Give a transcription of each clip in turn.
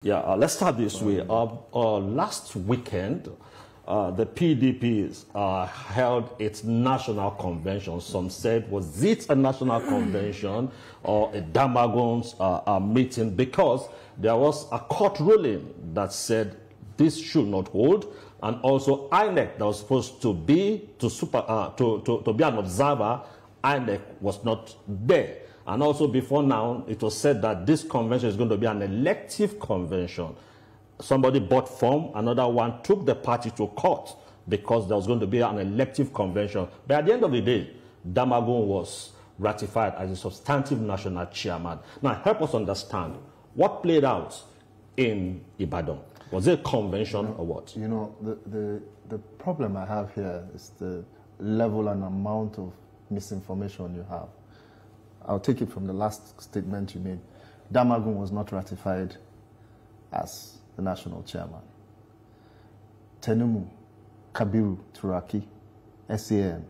Yeah, let's start this way. Last weekend, the PDP held its national convention. Some said, was it a national convention or a Damagons meeting? Because there was a court ruling that said this should not hold, and also INEC that was supposed to be to be an observer, INEC was not there. And also before now, it was said that this convention is going to be an elective convention. Somebody bought form, another one took the party to court because there was going to be an elective convention. But at the end of the day, Damagum was ratified as a substantive national chairman. Now, help us understand what played out in Ibadan. Was it a convention or what? You know, the problem I have here is the level and amount of misinformation you have. I'll take it from the last statement you made. Damagum was not ratified as the national chairman. Tenumu Kabiru Turaki, SAN,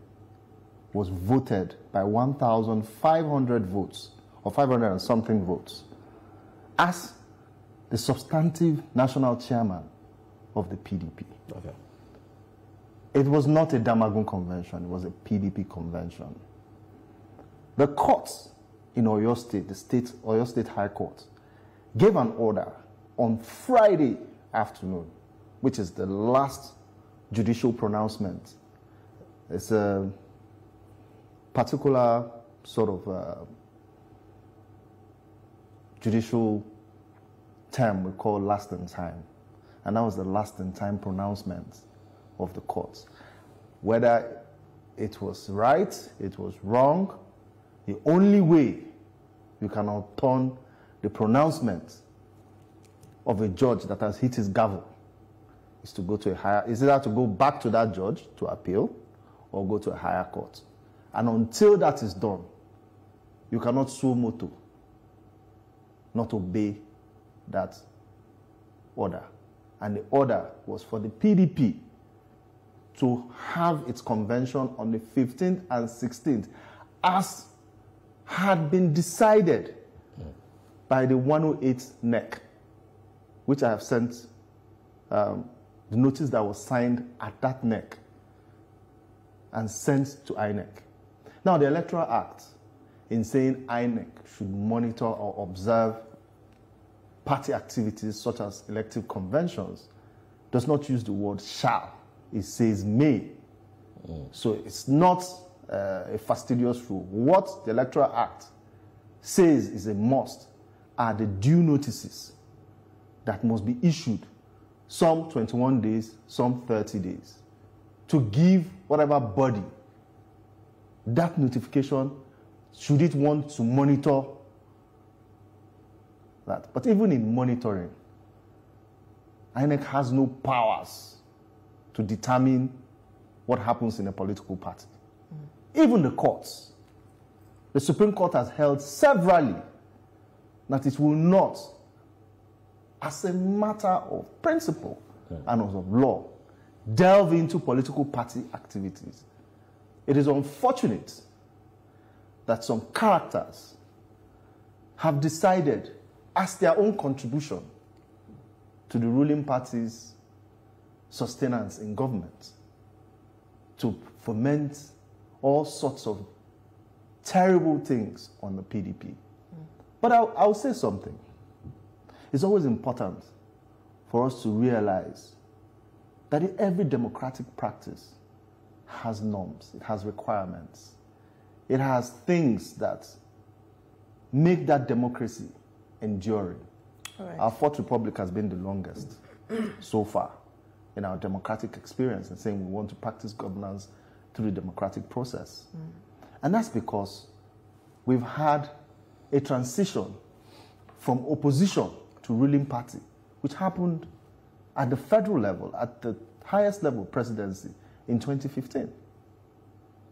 was voted by 1,500 votes, or 500 and something votes, as the substantive national chairman of the PDP. Okay. It was not a Damagum convention, it was a PDP convention. The courts in Oyo State, Oyo State High Court, gave an order on Friday afternoon, which is the last judicial pronouncement. It's a particular sort of judicial term we call last in time. And that was the last in time pronouncement of the courts. Whether it was right, it was wrong, the only way you can overturn the pronouncement of a judge that has hit his gavel is to go to a higher, is either to go back to that judge to appeal or go to a higher court. And until that is done, you cannot suo motu, not obey that order. And the order was for the PDP to have its convention on the 15th and 16th as had been decided by the 108 NEC, which I have sent the notice that was signed at that NEC and sent to INEC. Now, the Electoral Act, in saying INEC should monitor or observe party activities such as elective conventions, does not use the word shall. It says may. So it's not a fastidious rule. What the Electoral Act says is a must are the due notices that must be issued, some 21 days, some 30 days, to give whatever body that notification should it want to monitor that. But even in monitoring, INEC has no powers to determine what happens in a political party. Even the courts, the Supreme Court has held severally that it will not, as a matter of principle and of law, delve into political party activities. It is unfortunate that some characters have decided, as their own contribution to the ruling party's sustenance in government, to foment all sorts of terrible things on the PDP. But I'll say something. It's always important for us to realize that every democratic practice has norms, it has requirements, it has things that make that democracy enduring. Right. Our Fourth Republic has been the longest so far in our democratic experience in saying we want to practice governance through the democratic process. And that's because we've had a transition from opposition to ruling party, which happened at the federal level, at the highest level presidency in 2015,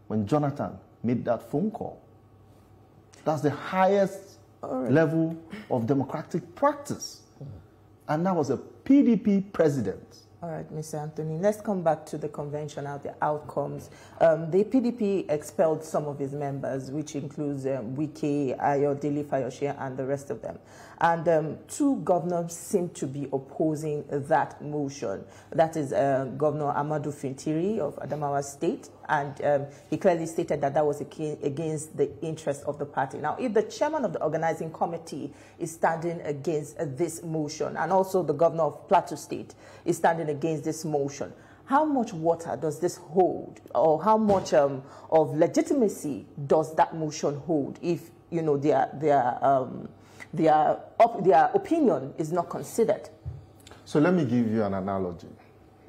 when Jonathan made that phone call. That's the highest level of democratic practice. And that was a PDP president All right, Mr. Anthony, let's come back to the convention and the outcomes. The PDP expelled some of its members, which includes Wike, Ayodele Fayose, and the rest of them. And two governors seem to be opposing that motion. That is Governor Amadu Fintiri of Adamawa State, and he clearly stated that that was against the interest of the party. Now, if the chairman of the organizing committee is standing against this motion, and also the governor of Plateau State is standing against this motion, how much water does this hold, or how much of legitimacy does that motion hold if, you know, their opinion is not considered? So let me give you an analogy.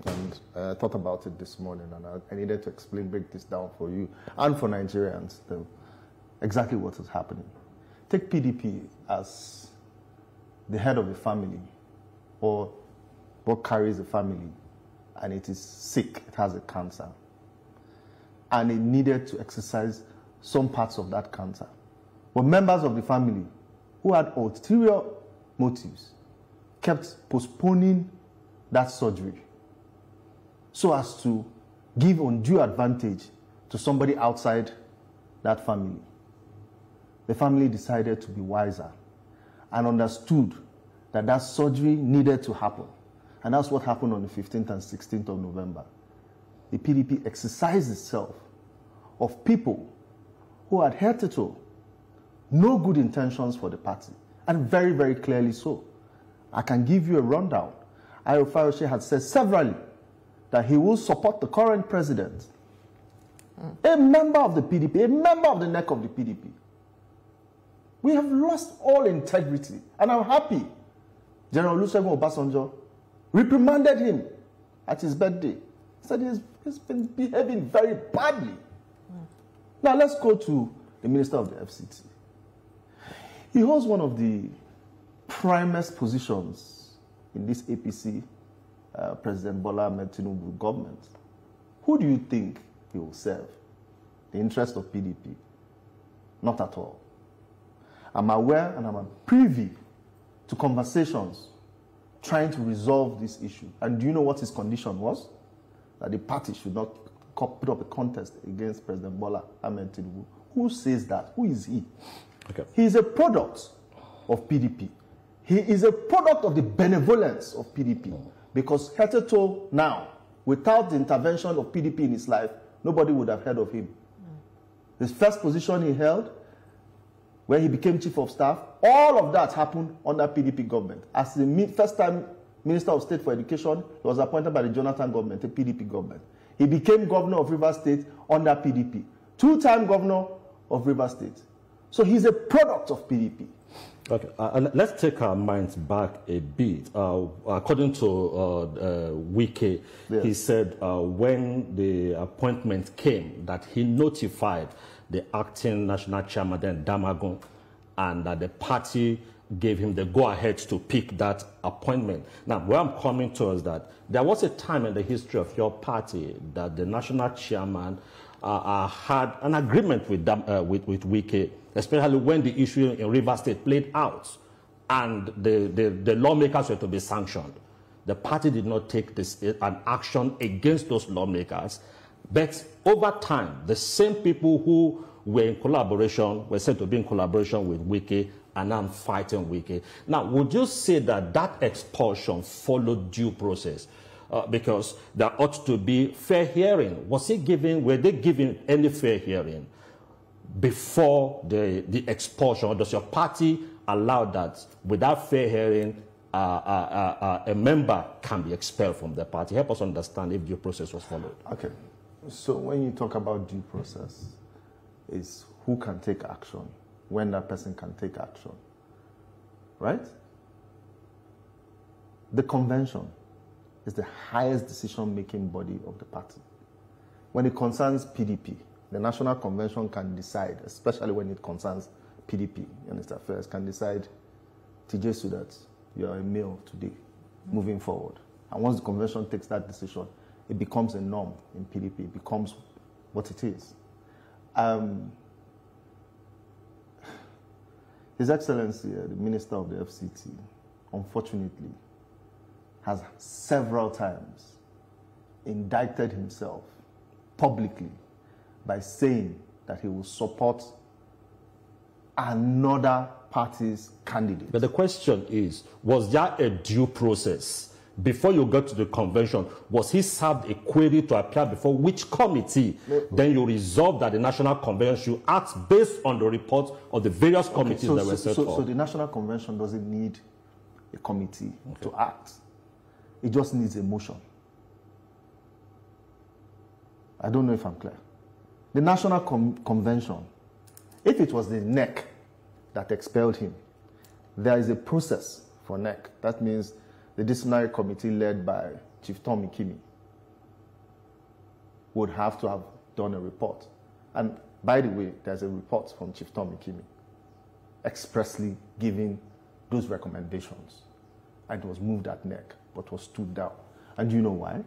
And I thought about it this morning, and I needed to break this down for you and for Nigerians, exactly what is happening. Take PDP as the head of a family, or what carries a family, and it is sick, it has a cancer, and it needed to exercise some parts of that cancer. But members of the family who had ulterior motives kept postponing that surgery so as to give undue advantage to somebody outside that family. The family decided to be wiser and understood that that surgery needed to happen. And that's what happened on the 15th and 16th of November. The PDP exercised itself of people who had hitherto no good intentions for the party, and very, very clearly so. I can give you a rundown. Ayo Fayose had said severally that he will support the current president. A member of the PDP, a member of the neck of the PDP. We have lost all integrity, and I'm happy General Olusegun Obasanjo reprimanded him at his birthday. He said he's been behaving very badly. Now let's go to the Minister of the FCT. He holds one of the primest positions in this APC President Bola Ahmed Tinubu government. Who do you think he will serve? The interest of PDP? Not at all. I'm aware and I'm privy to conversations trying to resolve this issue. And do you know what his condition was? That the party should not put up a contest against President Bola Ahmed Tinubu. Who says that? Who is he? Okay. He is a product of PDP. He is a product of the benevolence of PDP. Because hitherto now, without the intervention of PDP in his life, nobody would have heard of him. His first position he held, where he became chief of staff, all of that happened under PDP government. As the first-time Minister of State for Education, he was appointed by the Jonathan government, a PDP government. He became governor of Rivers State under PDP. Two-time governor of Rivers State. So he's a product of PDP. Okay, let's take our minds back a bit. According to Wike, yes, he said when the appointment came that he notified the acting national chairman, then Damagun, and that the party gave him the go-ahead to pick that appointment. Now, where I'm coming to is that there was a time in the history of your party that the national chairman had an agreement with Wike, especially when the issue in Rivers State played out and the lawmakers were to be sanctioned. The party did not take an action against those lawmakers, but over time, the same people who were in collaboration, were said to be in collaboration with Wike, and I'm fighting Wike. Now, would you say that that expulsion followed due process? Because there ought to be fair hearing. Were they giving any fair hearing before the expulsion? Or does your party allow that without fair hearing, a member can be expelled from the party? Help us understand if due process was followed. Okay. So when you talk about due process, it's who can take action, when that person can take action, right? The convention is the highest decision-making body of the party. When it concerns PDP, the National Convention can decide, especially when it concerns PDP and its affairs, can decide, TJ Sudat, you are a male today, moving forward. And once the convention takes that decision, it becomes a norm in PDP. It becomes what it is. His Excellency, the Minister of the FCT, unfortunately, has several times indicted himself publicly by saying that he will support another party's candidate. But the question is, was there a due process? Before you got to the convention, was he served a query to appear before which committee? Then you resolved that the National Convention should act based on the report of the various committees that were set up. So the National Convention doesn't need a committee to act. It just needs a motion. I don't know if I'm clear. The National Convention, if it was the NEC that expelled him, there is a process for NEC. That means the disciplinary committee led by Chief Tom Ikimi would have to have done a report. And by the way, there's a report from Chief Tom Ikimi expressly giving those recommendations. And it was moved at NEC, but was stood down. And do you know why?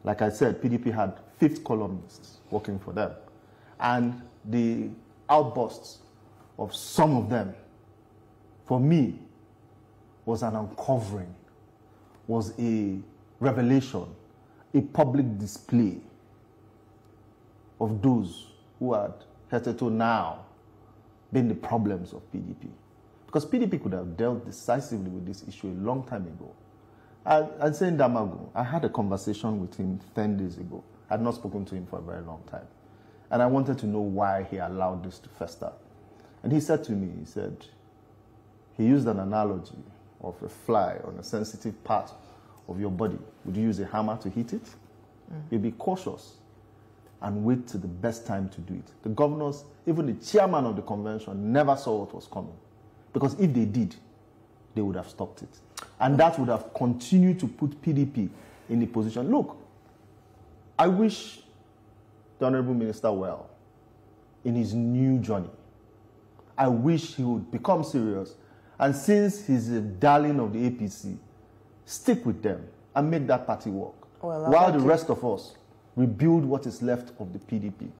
Like I said, PDP had 5th columnists working for them. And the outbursts of some of them, for me, was an uncovering, was a revelation, a public display of those who had hitherto now been the problems of PDP. Because PDP could have dealt decisively with this issue a long time ago. I'd say in Damago, I had a conversation with him 10 days ago. I had not spoken to him for a very long time. And I wanted to know why he allowed this to fester. And he said to me, he said, he used an analogy of a fly on a sensitive part of your body. Would you use a hammer to hit it? You'd be cautious and wait till the best time to do it. The governors, even the chairman of the convention, never saw what was coming. Because if they did, they would have stopped it. And that would have continued to put PDP in a position. Look, I wish the Honorable Minister well in his new journey. I wish he would become serious. And since he's a darling of the APC, stick with them and make that party work. Well, while the rest of us rebuild what is left of the PDP.